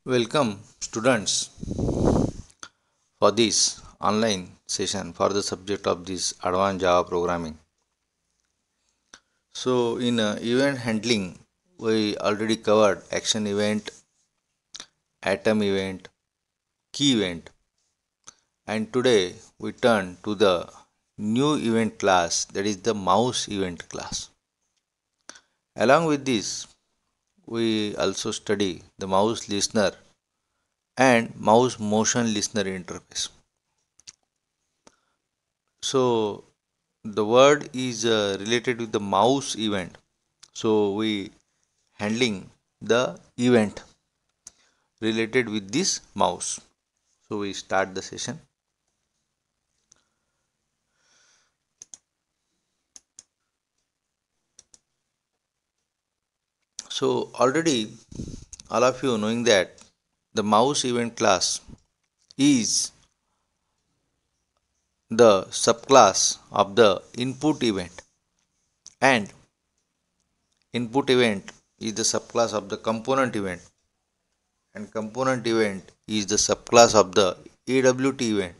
Welcome, students, for this online session for the subject of this advanced Java programming. So, in event handling, we already covered action event, atom event, key event, and today we turn to the new event class, that is the mouse event class. Along with this, we also study the mouse listener and mouse motion listener interface. So, the word is related with the mouse event, so we handling the event related with this mouse. So we start the session. So already all of you knowing that the mouse event class is the subclass of the input event, and input event is the subclass of the component event, and component event is the subclass of the AWT event,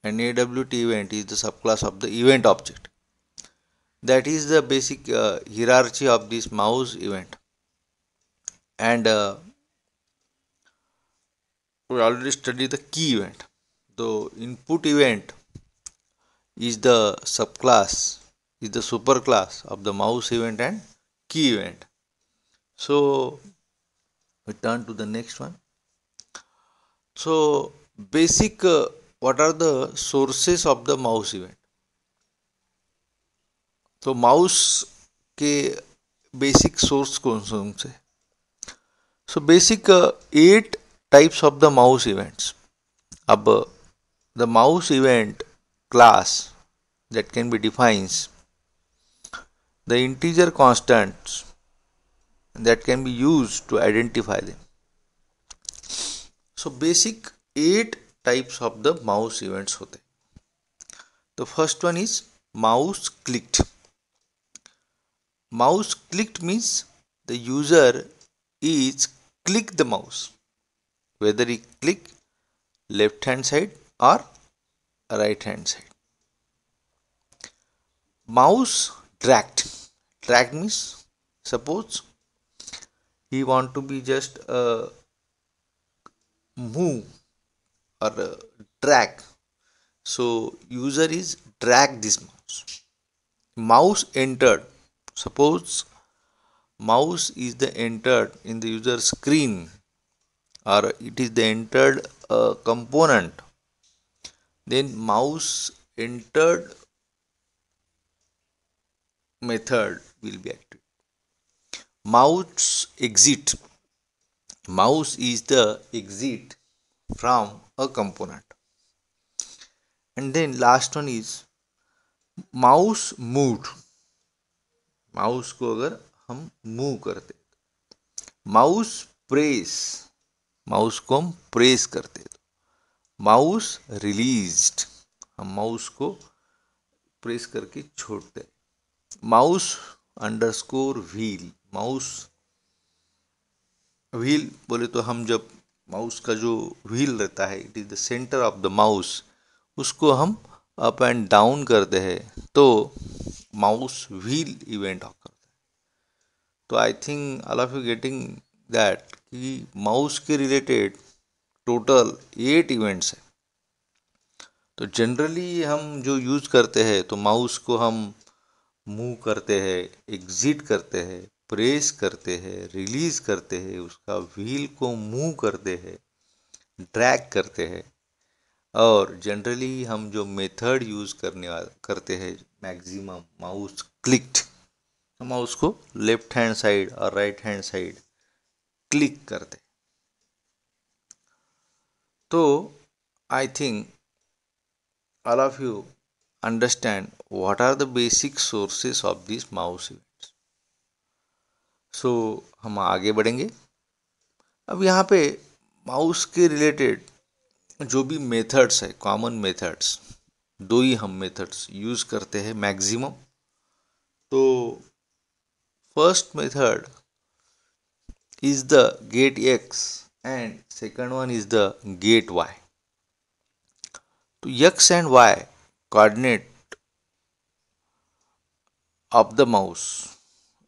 and AWT event is the subclass of the event object. That is the basic hierarchy of this mouse event. And we already studied the key event. The input event is the subclass, is the superclass of the mouse event and key event. So we turn to the next one. So basic, what are the sources of the mouse event? तो mouse के basic source कौन कौन से? So basic 8 types of the mouse events. अब the mouse event class that can be defines the integer constants that can be used to identify them. So basic 8 types of the mouse events होते. The first one is mouse clicked. Mouse clicked means the user is click the mouse, whether he click left hand side or right hand side. Mouse dragged. Dragged means suppose he want to be just move or drag. So user is drag this mouse. Mouse entered. Suppose mouse is the entered in the user screen, or it is the entered component. Then mouse entered method will be active. Mouse exit. Mouse is the exit from a component. And then last one is mouse moved. Mouse को अगर हम move करते, mouse press, mouse को हम press करते, mouse released, हम mouse को press करके छोड़ते. Mouse underscore wheel. Mouse wheel बोले तो हम जब माउस का जो व्हील रहता है, it is the centre of the mouse, उसको हम अप एंड डाउन करते हैं तो माउस व्हील इवेंट करता है. तो I think all of you getting that कि माउस के रिलेटेड टोटल 8 इवेंट्स है. तो जनरली हम जो यूज करते हैं, तो माउस को हम मूव करते हैं, एग्जिट करते हैं, प्रेस करते हैं, रिलीज करते हैं, उसका व्हील को मूव करते हैं, ड्रैग करते हैं. और जनरली हम जो मेथड यूज करते हैं, मैक्सिमम माउस क्लिक्ड, माउस को लेफ्ट हैंड साइड और राइट हैंड साइड क्लिक करते. तो I think all of you understand what are the basic sources of these mouse events. So हम आगे बढ़ेंगे. अब यहाँ पे माउस के रिलेटेड जो भी मेथड्स है, कॉमन मेथड्स, दो ही हम मेथड्स यूज करते हैं मैक्सिमम. तो first method is the get x and second one is the get y. तो x and y coordinate of the mouse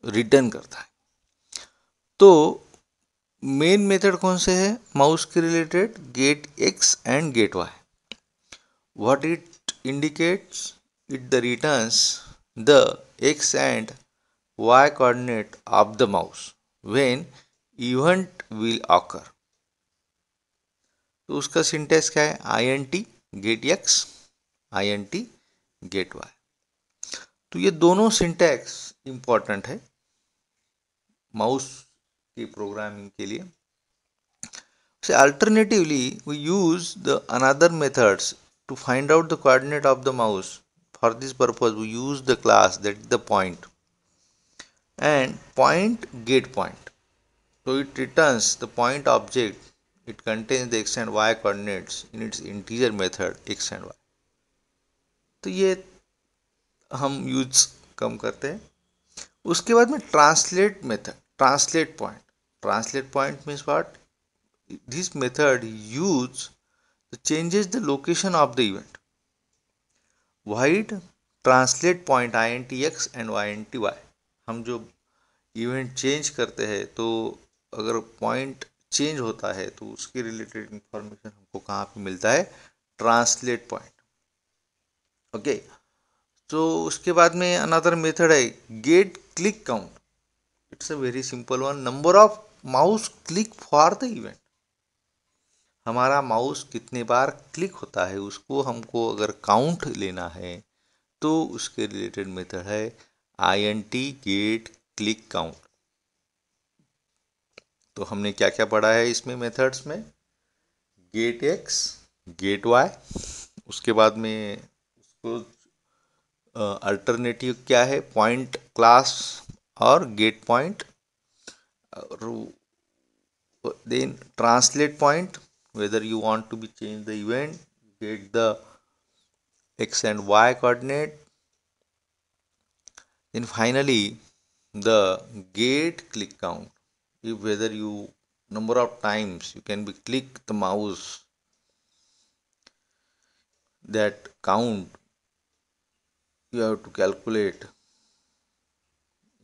return करता है. तो मेन मेथड कौन से है माउस के related? Get x and get y. What it indicates? It the returns the x and y coordinate of the mouse when event will occur. तो उसका syntax क्या है? int get x, int get y. तो ये दोनों syntax important है mouse की programming के लिए. So alternatively, we use the another methods to find out the coordinate of the mouse. For this purpose, we use the class that is the point and point get point. So it returns the point object. It contains the x and y coordinates in its integer method x and y. तो ये हम use कम करते हैं. उसके बाद में translate method, translate point. Translate point means what? This method use changes the location of the event. Void translate point int x and int y. हम जो इवेंट चेंज करते हैं तो अगर पॉइंट चेंज होता है तो उसके रिलेटेड इंफॉर्मेशन हमको कहाँ पे मिलता है? Translate point. ओके. तो उसके बाद में अनदर मेथड है get click count. It's a very simple one. Number of mouse click for the event. हमारा माउस कितने बार क्लिक होता है उसको हमको अगर काउंट लेना है तो उसके रिलेटेड मेथड है int गेट क्लिक काउंट. तो हमने क्या क्या पढ़ा है इसमें मेथड्स में? Get x, get y. उसके बाद में उसको अल्टरनेटिव क्या है? पॉइंट क्लास और get point. Then translate point, whether you want to be change the event, get the x and y coordinate. Then finally the get click count. If whether you number of times you can be click the mouse, that count you have to calculate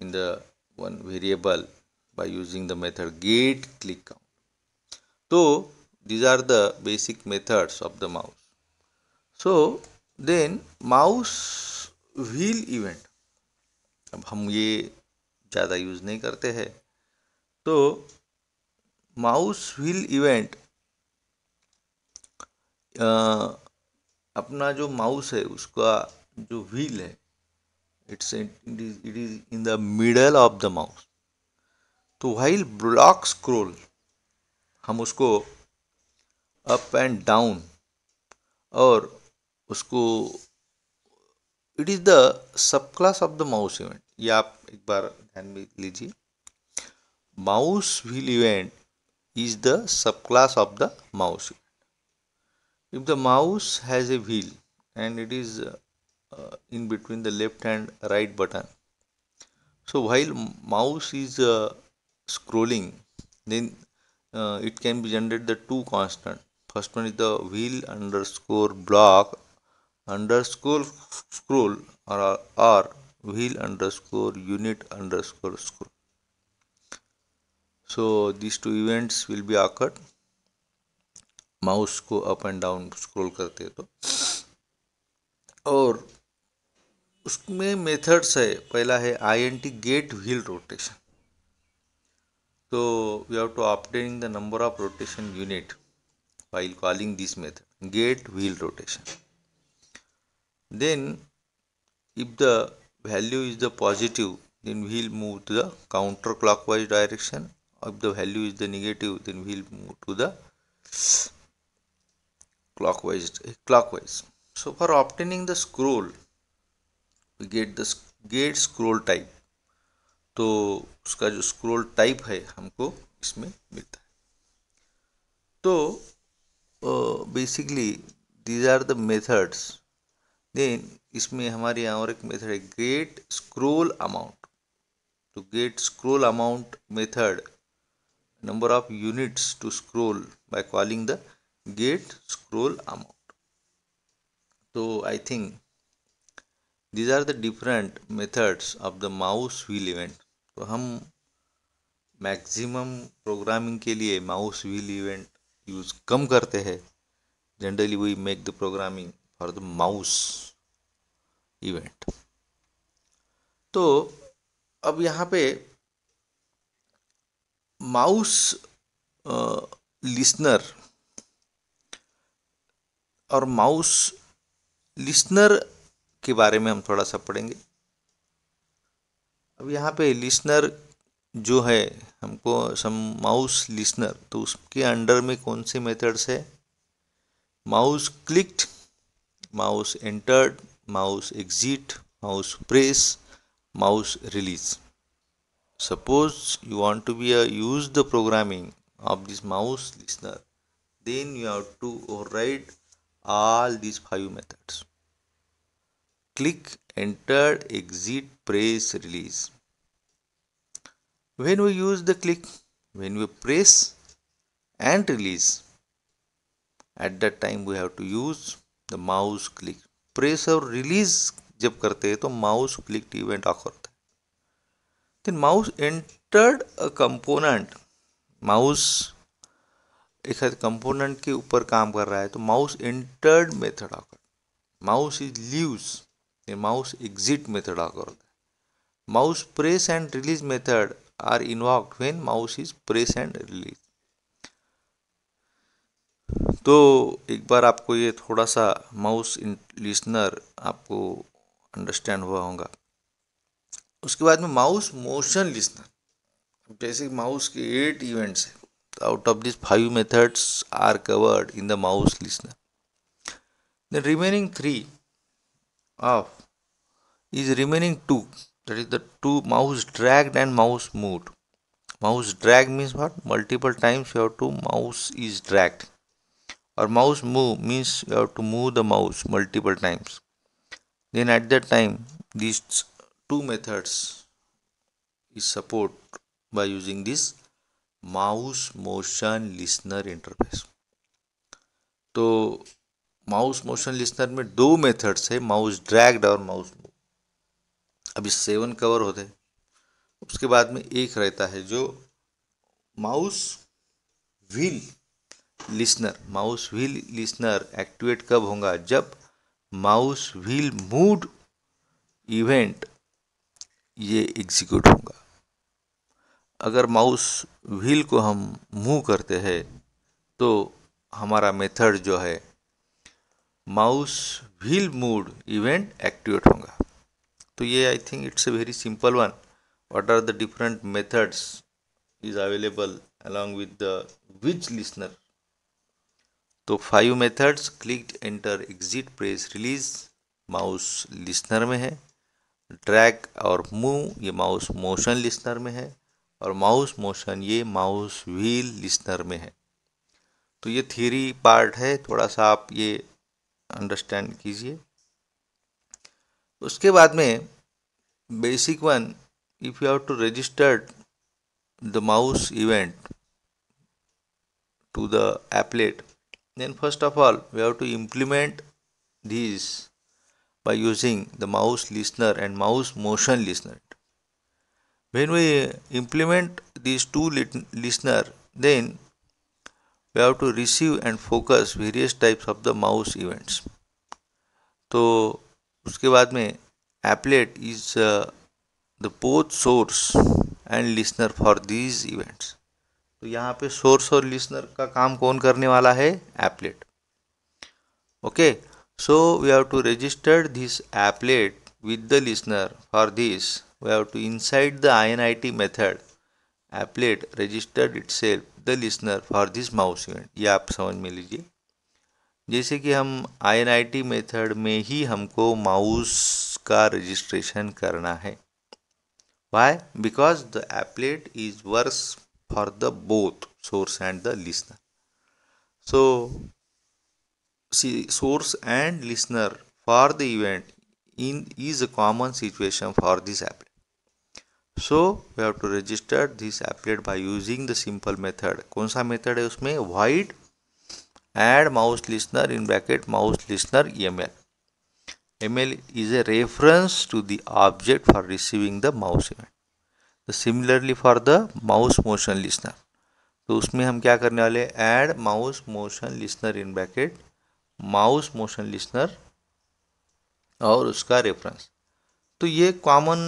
in the one variable by using the method get click count. So these are the basic methods of the mouse. So then mouse wheel event. अब हम ये ज़्यादा use नहीं करते हैं. तो mouse wheel event अपना जो माउस है उसका जो व्हील है it is in the middle of the mouse. तो व्हाइल ब्लॉक स्क्रोल हम उसको अप एंड डाउन और उसको it is the sub class of the mouse event. ये आप एक बार ध्यान में लीजिए. Mouse wheel event is the sub class of the mouse event. If the mouse has a wheel and it is in between the left and right button. So while mouse is scrolling, then it can be generated the two constant. First one is the wheel underscore block underscore scroll or wheel underscore unit underscore scroll. So these two events will be occurred. Mouse को up and down scroll करते हैं तो. और उसमें methods है. पहला है int get wheel rotation. तो we have to obtain the number of rotation unit while calling this method get wheel rotation. Then if the value is the positive, then we'll move to the counterclockwise direction. If the value is the negative, then we'll move to the clockwise. So for obtaining the scroll, we get the get scroll type. तो उसका जो scroll type है हमको इसमें मिलता है. तो basically these are the methods. Then इसमें हमारे यहाँ और एक मेथड है गेट स्क्रोल अमाउंट. तो get scroll amount method number of units to scroll by calling the get scroll amount. So I think these are the different methods of the mouse wheel event. तो हम maximum programming के लिए mouse wheel event use कम करते हैं. Generally we make the programming for the mouse event. तो अब यहाँ पे माउस लिसनर और माउस लिसनर के बारे में हम थोड़ा सा पढ़ेंगे. अब यहाँ पे लिसनर जो है हमको सम माउस लिसनर, तो उसके अंडर में कौन से मेथड्स है? Mouse clicked, mouse entered, mouse exit, mouse press, mouse release. Suppose you want to use the programming of this mouse listener, then you have to override all these 5 methods: click, enter, exit, press, release. When we use the click, when we press and release, at that time we have to use the mouse click. Press और release जब करते हैं तो mouse click event occur होता है. Then mouse entered a component. Mouse एक component के ऊपर काम कर रहा है तो माउस एंटर्ड मेथड आकर. Mouse is leaves, mouse exit method आकर होता है. Mouse press and release method are invoked when mouse is press and release. तो एक बार आपको ये थोड़ा सा माउस लिसनर आपको अंडरस्टैंड हुआ होगा. उसके बाद में माउस मोशन लिसनर. जैसे माउस के 8 इवेंट्स है, out of these 5 methods are covered in the mouse listener. The remaining 3 of is remaining 2, that is the 2 mouse dragged and mouse moved. Mouse drag means what? Multiple times you have to mouse is dragged, or mouse move means you have to move the mouse multiple times. Then at that time these 2 methods is support by using this mouse motion listener interface. तो mouse motion listener में 2 methods है, mouse dragged और mouse move. अभी 7 cover होते हैं. उसके बाद में एक रहता है जो mouse wheel listener. Mouse wheel listener activate कब होगा? जब माउस व्हील मूव्ड इवेंट ये एग्जीक्यूट होगा. अगर माउस व्हील को हम मूव करते हैं तो हमारा मेथड जो है mouse wheel moved event activate होगा. तो ये I think it's a very simple one. What are the different methods is available along with the which listener? तो 5 methods click, enter, exit, press, release mouse listener में है. Drag और move ये mouse motion listener में है, और mouse motion ये mouse wheel listener में है. तो ये थियरी पार्ट है, थोड़ा सा आप ये अंडरस्टैंड कीजिए. उसके बाद में basic one, if you have to register the mouse event to the applet, then first of all we have to implement these by using the mouse listener and mouse motion listener. When we implement these 2 listener, then we have to receive and focus various types of the mouse events. तो उसके बाद में applet is the both source and listener for these events. तो यहाँ पे source और listener का काम कौन करने वाला है? applet. Okay, so we have to register this applet with the listener. For this we have to inside the init method applet registered itself the listener for this mouse event. ये आप समझ में लीजिए. जैसे कि हम init मेथड में ही हमको माउस का रजिस्ट्रेशन करना है. Why? Because the applet is works for the both source and the listener. So see, source and listener for the event in is a common situation for this applet. So we have to register this applet by using the simple method. कौन सा method है उसमें? void add mouse listener in bracket mouse listener ml. ml is a reference to the object for receiving the mouse event. Similarly for the mouse motion listener, तो उसमें हम क्या करने वाले? add mouse motion listener in bracket mouse motion listener और उसका reference. तो ये कॉमन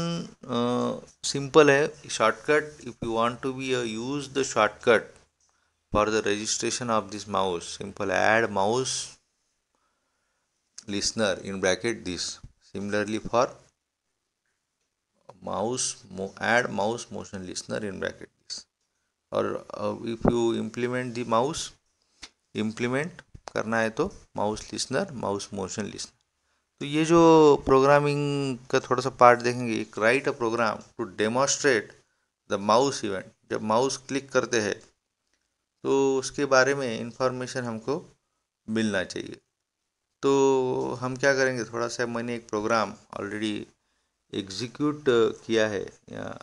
सिंपल है shortcut. If you want to be use the shortcut for the registration of this mouse, simple add mouse listener in bracket this. Similarly for mouse add mouse motion listener in bracket this. और if you implement the mouse, implement करना है तो mouse listener mouse motion listener. तो ये जो programming का थोड़ा सा पार्ट देखेंगे, एक write a program to demonstrate the mouse event. जब माउस क्लिक करते हैं तो उसके बारे में इंफॉर्मेशन हमको मिलना चाहिए। तो हम क्या करेंगे, थोड़ा सा मैंने एक प्रोग्राम ऑलरेडी एग्जीक्यूट किया है या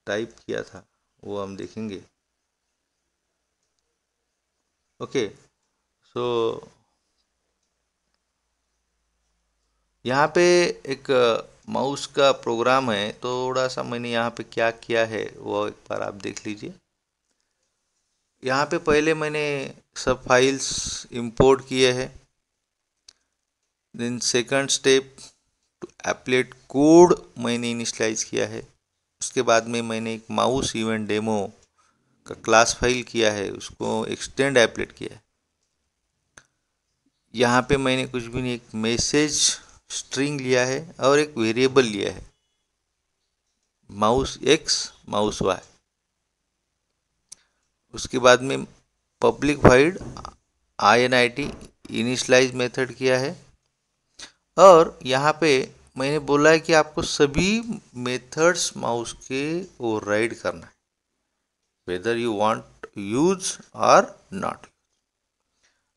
टाइप किया था, वो हम देखेंगे। ओके, सो यहाँ पे एक माउस का प्रोग्राम है। थोड़ा सा मैंने यहाँ पे क्या किया है वो एक बार आप देख लीजिए। यहाँ पे पहले मैंने सब फाइल्स इंपोर्ट किए हैं। Then second step to applet code मैंने इनिशियलाइज किया है। उसके बाद में मैंने एक माउस इवेंट डेमो का क्लास फाइल किया है, उसको एक्सटेंड एप्लेट किया है। यहाँ पे मैंने कुछ भी नहीं, एक मैसेज स्ट्रिंग लिया है और एक वेरिएबल लिया है माउस एक्स माउस वाई। उसके बाद में public void INIT initialise method किया है। और यहाँ पे मैंने बोला है कि आपको सभी मेथड्स माउस के ओवरराइड करना है, वेदर यू वांट यूज और नॉट।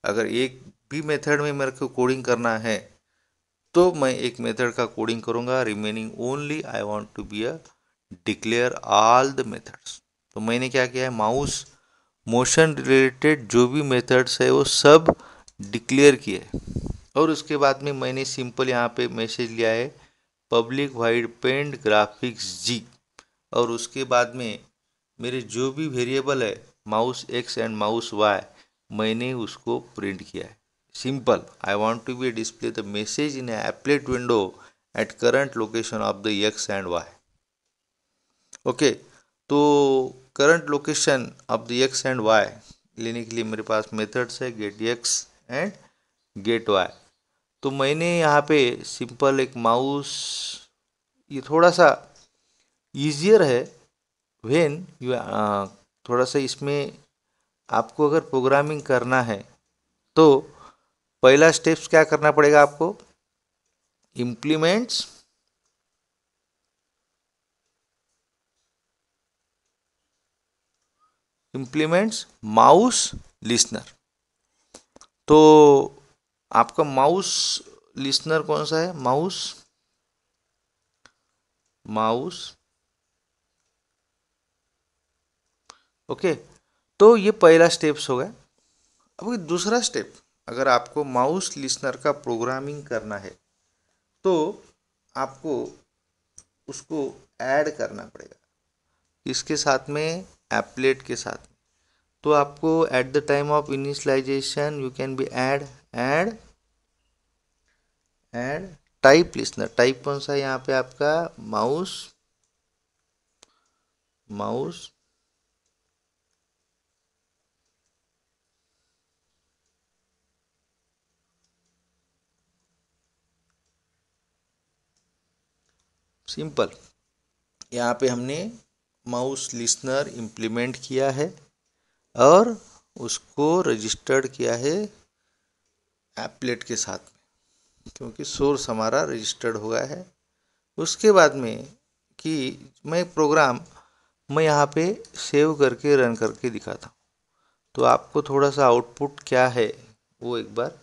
अगर एक भी मेथड में मेरे को कोडिंग करना है तो मैं एक मेथड का कोडिंग करूँगा, remaining only I want to be a declare all the methods. तो मैंने क्या किया है, माउस मोशन रिलेटेड जो भी मेथड्स है वो सब डिक्लेयर किए हैं। और उसके बाद में मैंने सिंपल यहाँ पे मैसेज लिया है public void paint graphics G. और उसके बाद में मेरे जो भी वेरिएबल है mouse X and mouse Y, मैंने उसको प्रिंट किया है। Simple, I want to be display the message in applet window at current location of the X and Y. Okay, तो current location of the X and Y लेने के लिए मेरे पास मेथड्स है get X and get Y. तो मैंने यहाँ पे सिंपल एक माउस, ये थोड़ा सा ईजियर है व्हेन यू, थोड़ा सा इसमें आपको अगर प्रोग्रामिंग करना है तो पहला स्टेप्स क्या करना पड़ेगा आपको, इम्प्लीमेंट्स माउस लिसनर। तो आपका माउस लिसनर कौन सा है, माउस ओके। तो ये पहला स्टेप्स हो गया। अब दूसरा स्टेप, अगर आपको माउस लिसनर का प्रोग्रामिंग करना है तो आपको उसको ऐड करना पड़ेगा, इसके साथ में एप्लेट के साथ। तो आपको at the time of initialisation you can be add type listener. Type कौन सा है यहाँ पे आपका, माउस सिंपल। यहाँ पे हमने माउस लिसनर इम्प्लीमेंट किया है और उसको रजिस्टर्ड किया है एप्लेट के साथ में, क्योंकि सोर्स हमारा रजिस्टर्ड हो गया है। उसके बाद में कि मैं प्रोग्राम मैं यहाँ पे सेव करके रन करके दिखाता हूँ, तो आपको थोड़ा सा आउटपुट क्या है वो एक बार।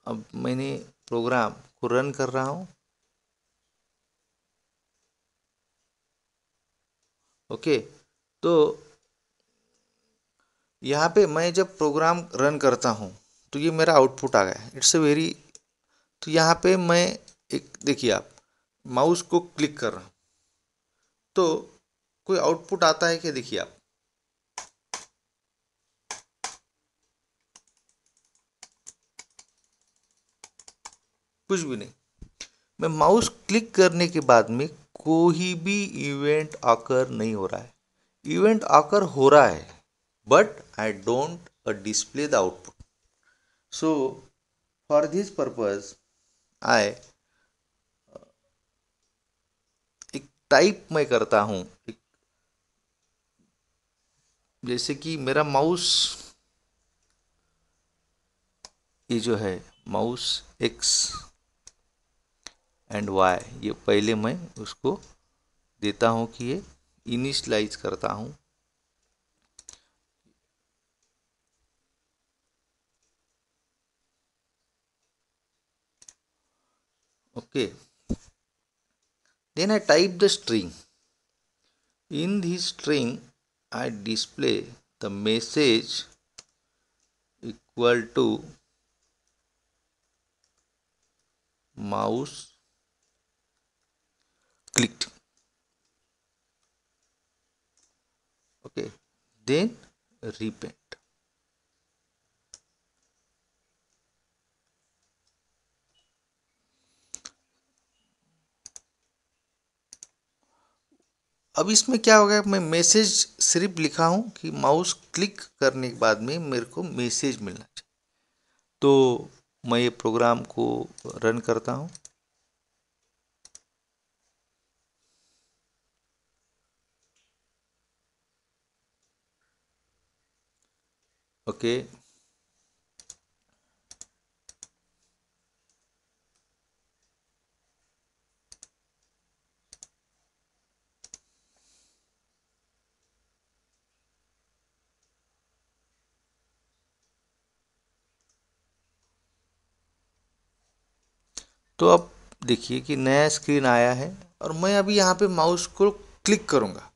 अब मैंने प्रोग्राम को रन कर रहा हूँ। ओके, तो यहाँ पे मैं जब प्रोग्राम रन करता हूँ तो ये मेरा आउटपुट आ गया, इट्स अ वेरी। तो यहाँ पे मैं एक देखिए, आप माउस को क्लिक कर रहा हूँ तो कोई आउटपुट आता है क्या? देखिए आप, कुछ भी नहीं। मैं माउस क्लिक करने के बाद में कोई भी इवेंट आकर नहीं हो रहा है। इवेंट आकर हो रहा है but I don't display the output. So for this purpose आई एक टाइप मैं करता हूँ, एक जैसे कि मेरा माउस, ये जो है माउस एक्स एंड वाई, ये पहले मैं उसको देता हूँ कि ये इनिशलाइज करता हूँ। Okay, then I type the string. In this string I display the message equal to mouse clicked. Okay, then repaint. अब इसमें क्या हो गया, मैं मैसेज सिर्फ लिखा हूँ कि माउस क्लिक करने के बाद में मेरे को मैसेज मिलना चाहिए। तो मैं ये प्रोग्राम को रन करता हूँ। ओके, तो अब देखिए कि नया स्क्रीन आया है और मैं अभी यहाँ पे माउस को क्लिक करूँगा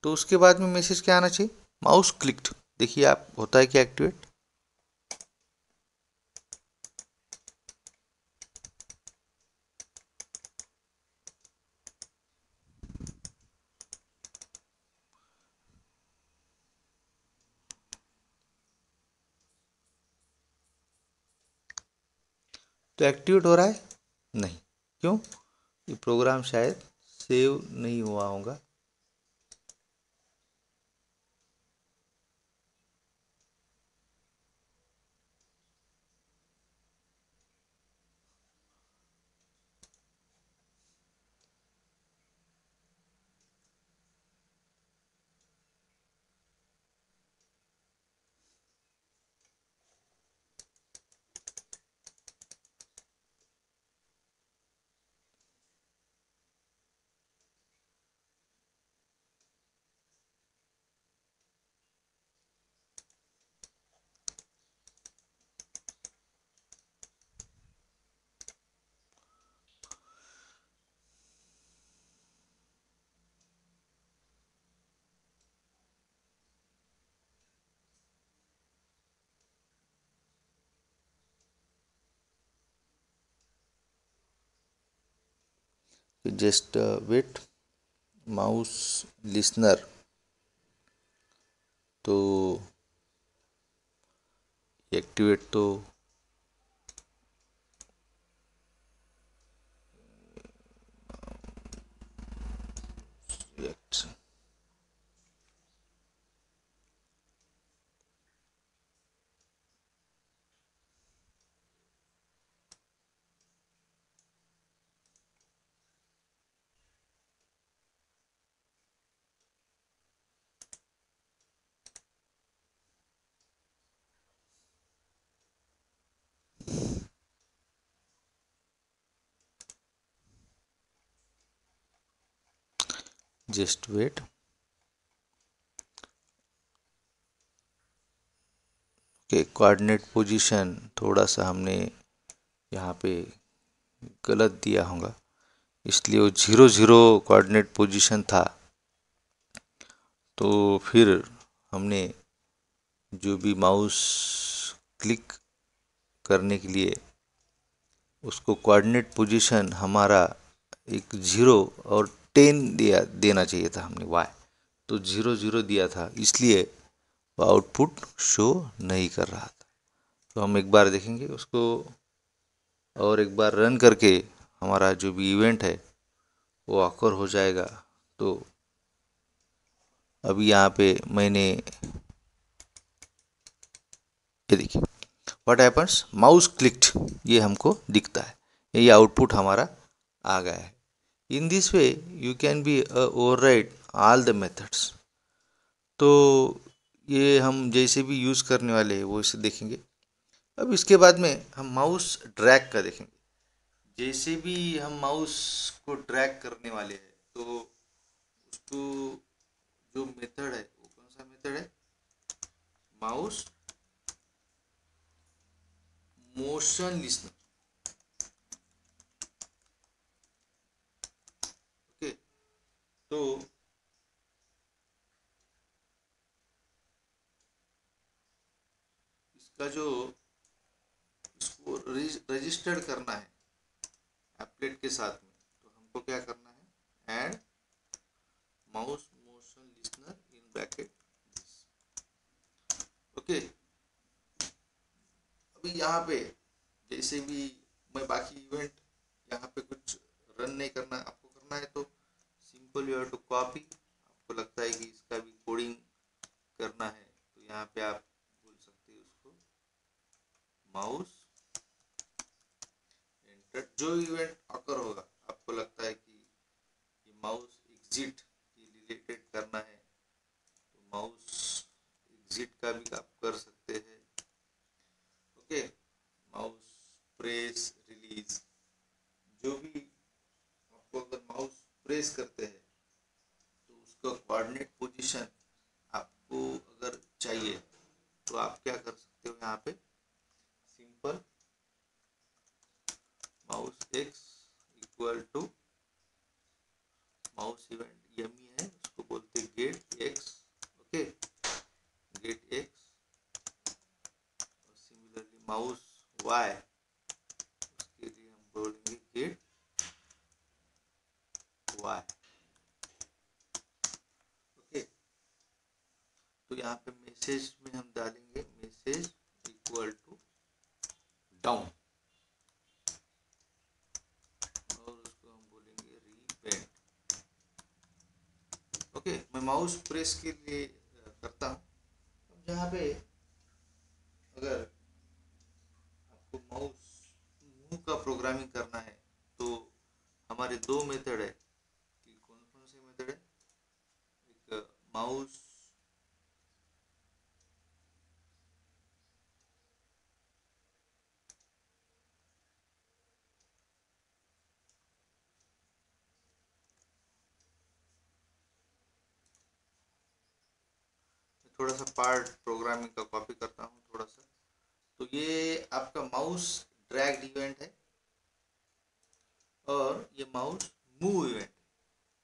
तो उसके बाद में मैसेज क्या आना चाहिए? Mouse clicked. देखिए आप, होता है क्या एक्टिवेट? तो एक्टिवेट हो रहा है? नहीं। क्यों? ये प्रोग्राम शायद सेव नहीं हुआ होगा। जस्ट वेट, माउस लिसनर, तो एक्टिवेट तो जस्ट वेट। के कोऑर्डिनेट पोजीशन थोड़ा सा हमने यहाँ पे गलत दिया होगा, इसलिए वो 0 0 कोऑर्डिनेट पोजीशन था। तो फिर हमने जो भी माउस क्लिक करने के लिए उसको कोऑर्डिनेट पोजीशन हमारा एक 0 और 10 देना चाहिए था हमने वाई, तो 0 0 दिया था, इसलिए वो आउटपुट शो नहीं कर रहा था। तो हम एक बार देखेंगे उसको और एक बार रन करके हमारा जो भी इवेंट है वो ऑकर हो जाएगा। तो अभी यहाँ पे मैंने ये देखिए व्हाट हैपन्स माउस क्लिक्ड, ये हमको दिखता है, ये आउटपुट हमारा आ गया है। In this way you can B override all the methods. तो ये हम जैसे भी यूज़ करने वाले हैं वो इसे देखेंगे। अब इसके बाद में हम माउस ड्रैग का देखेंगे। जैसे भी हम माउस को ड्रैग करने वाले हैं तो उसको जो मेथड है वो कौन सा मेथड है, माउस मोशन लिस्नर। ओके, तो इसका जो इसको रजिस्टर्ड करना है एप्लेट के साथ में, तो हमको क्या करना है, add mouse motion listener in bracket. Okay, अभी यहाँ पे जैसे भी मैं बाकी इवेंट यहाँ पे कुछ रन नहीं करना, आपको करना है तो simple you have to copy. आपको लगता है कि इसका भी कोडिंग करना है तो यहाँ पे आप बोल सकते हैं उसको माउस एंटर। जो इवेंट ऑकर होगा आपको लगता है कि ये माउस एग्जिट के रिलेटेड करना है तो माउस एग्जिट का भी आप कर सकते हैं। ओके, माउस प्रेस रिलीज, जो भी आपको अगर माउस प्रेस करते हैं तो उसका कोऑर्डिनेट पोजीशन आपको अगर चाहिए तो आप क्या कर सकते हो, यहाँ पे simple mouse X equal to mouse event यमी है उसको बोलते हैं get X. Okay, get X, और सिमिलरली माउस वाई उसके लिए हम बोलेंगे गेट वाई। ओके, तो यहाँ पे मैसेज में हम डालेंगे मैसेज इक्वल टू डाउन और उसको हम बोलेंगे रीपेंट। ओके, मैं माउस प्रेस के लिए करता हूँ। जहाँ पे अगर आपको माउस मूव का प्रोग्रामिंग करना है तो हमारे दो मेथड है कि कौन कौन से मेथड है, एक माउस थोड़ा सा पार्ट प्रोग्रामिंग का कॉपी करता हूँ थोड़ा सा। तो ये आपका माउस ड्रैग इवेंट है और ये माउस मूव इवेंट है।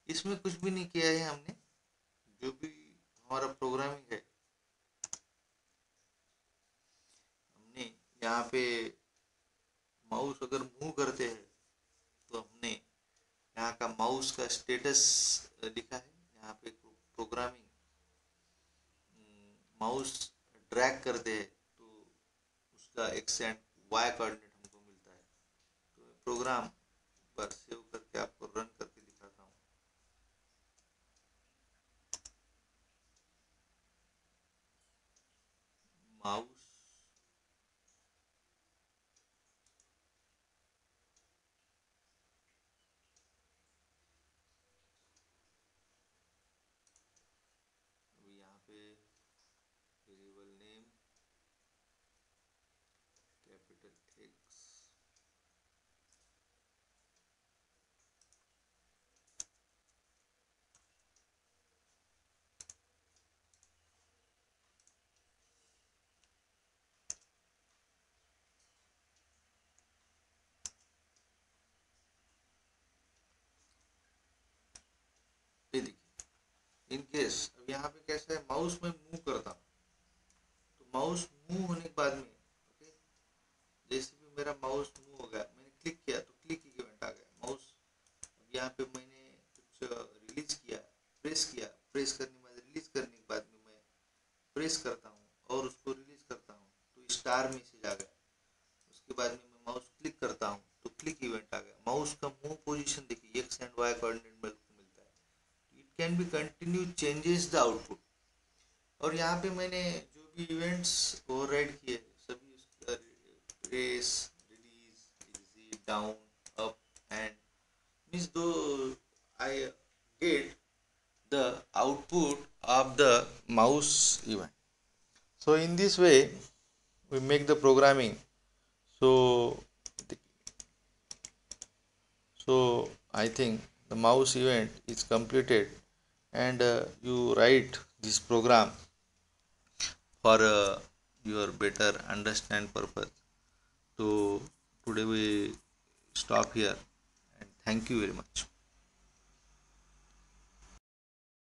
इसमें कुछ भी नहीं किया है हमने, जो भी हमारा प्रोग्रामिंग है हमने यहाँ पे माउस अगर मूव करते हैं तो हमने यहाँ का माउस का स्टेटस लिखा है। यहाँ पे प्रोग्रामिंग माउस ड्रैग करते हैं तो उसका एक्स एंड वाई कोऑर्डिनेट हमको मिलता है। तो प्रोग्राम पर सेव करके आपको रन करके दिखाता हूँ। माउस अभी यहाँ पे वेरिएबल नेम कैपिटल एक्स, ये देखिए इन केस अब यहाँ पे कैसा है, माउस में मूव करता हूँ, तो माउस मूव होने के बाद में ओके, जैसे भी मेरा माउस मूव हो गया, मैंने क्लिक किया तो क्लिक इवेंट आ गया माउस। अब यहाँ पे मैंने कुछ रिलीज किया, प्रेस करने के बाद, रिलीज करने के बाद में मैं प्रेस करता हूँ और उसको रिलीज करता हूँ तो स्टार मैसेज आ गया। उसके बाद में मैं माउस क्लिक करता हूँ तो क्लिक इवेंट आ गया। माउस का मूव पोजीशन देखिए, एक्स एंड वाई कोऑर्डिनेट मेरे को मिलता है। It can be continue changes the output. और यहाँ पे मैंने जो भी इवेंट्स ओवरराइड किए सभी उसका press, release, exit, down, up and means दो I get the output of the mouse event. So in this way we make the programming. So I think the mouse event is completed, and you write this program for your better understand purpose. So today we stop here, and thank you very much.